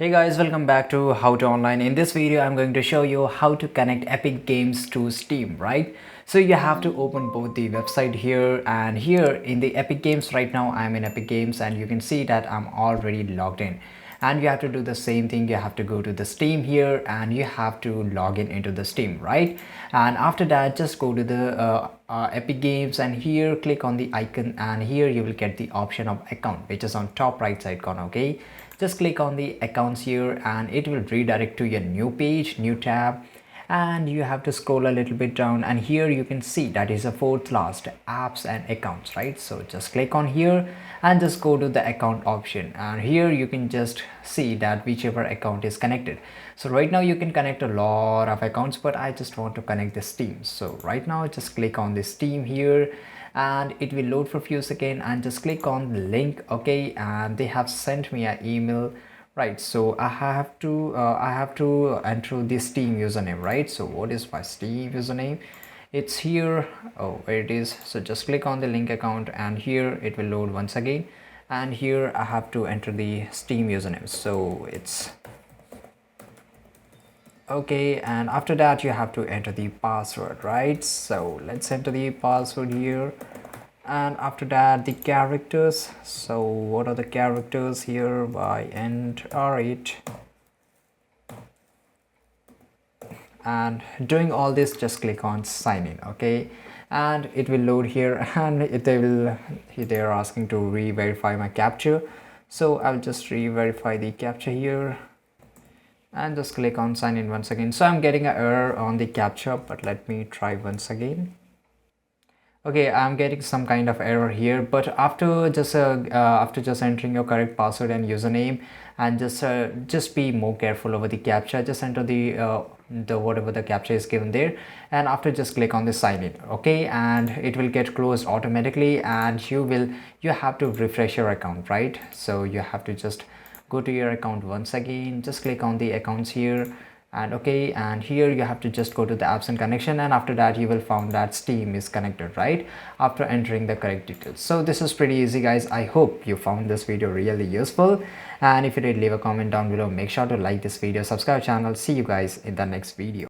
Hey guys, welcome back to How to Online. In this video, I'm going to show you how to connect Epic Games to Steam, right? So you have to open both the website here and here in the Epic Games. Right now, I'm in Epic Games and you can see that I'm already logged in. And you have to do the same thing. You have to go to the Steam here and you have to log in into the Steam, right? And after that, just go to the Epic Games and here click on the icon and here you will get the option of account, which is on top right side corner, okay? Just click on the accounts here and it will redirect to your new page, new tab, and you have to scroll a little bit down and here you can see that is a fourth last apps and accounts, right? So just click on here and just go to the account option and here you can just see that whichever account is connected. So right now you can connect a lot of accounts, but I just want to connect the Steam. So right now just click on the Steam here and it will load for a few seconds and just click on the link, okay? And they have sent me an email, right? So I have to enter the Steam username, right? So what is my Steam username? It's here. Oh, where it is. So just click on the link account and here it will load once again and here I have to enter the Steam username. So it's okay, and after that you have to enter the password, right? So let's enter the password here and after that the characters. So what are the characters here? By enter it, and doing all this just click on sign in, okay? And it will load here and they're asking to re-verify my capture, so I'll just re-verify the capture here and just click on sign in once again. So I'm getting an error on the capture, but let me try once again. Okay, I'm getting some kind of error here, but after just entering your correct password and username and just be more careful over the captcha. Just enter the whatever the captcha is given there and after just click on the sign in, okay? And it will get closed automatically and you have to refresh your account, right? So you have to just go to your account once again, just click on the accounts here and okay, and here you have to just go to the apps and connection and after that you will find that Steam is connected, right? After entering the correct details. So this is pretty easy guys. I hope you found this video really useful, and if you did, leave a comment down below. Make sure to like this video, subscribe channel. See you guys in the next video.